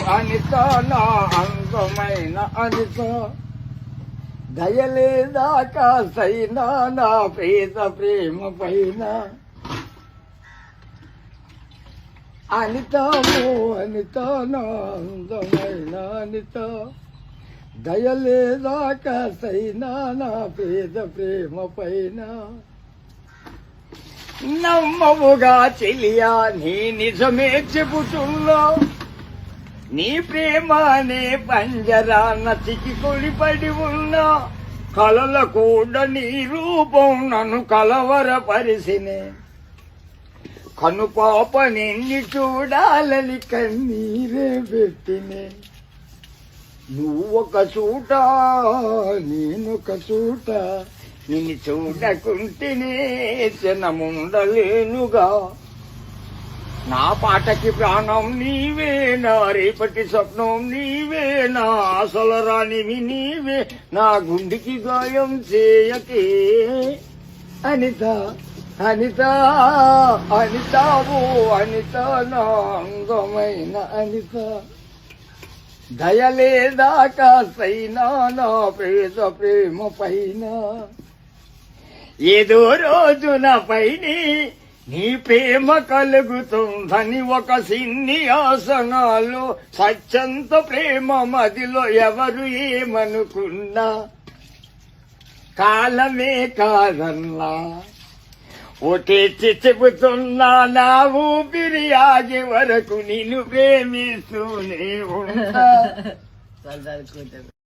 అనిత నా అందమైన అనిత దయలేదాకా సైనా నా పేద ప్రేమ పైన అనితము అనిత నా అందమైన అనిత దయలేదాకా సైనా నా పేద ప్రేమ పైన నమ్మవుగా చెలియా నీ నిజమే చెబుతున్నా నీ ప్రేమ నే పంజరాన చిక్కి పడి ఉన్నా కలల కూడా నీ రూపం నన్ను కలవరపరిసినే కనుపాప నిన్ను చూడాలని కన్నీరే పెట్టినే నువ్వొక చోట నేనొక చోట నిన్ను చూడకుంటేనే జనముండలేనుగా నా పాటకి ప్రాణం నీవే నా రేపటి స్వప్నం నీవే నా ఆశల రానివి నీవే నా గుండెకి గాయం చేయకే అనిత అనిత అనితావు అనిత నా అందమైన అనిత దయలేదాకా సైనా నా పేద ప్రేమ పైన ఏదో రోజున పైని నీ ప్రేమ కలుగుతుందని ఒక సిన్ని ఆసనాలు సత్యంత ప్రేమ మదిలో ఎవరు ఏమనుకున్నా కాలమే కాదన్నా ఒటేచి చెబుతున్నా నా ఊపిరి ఆగే వరకు నిన్ను ప్రేమిస్తూనే ఉంటా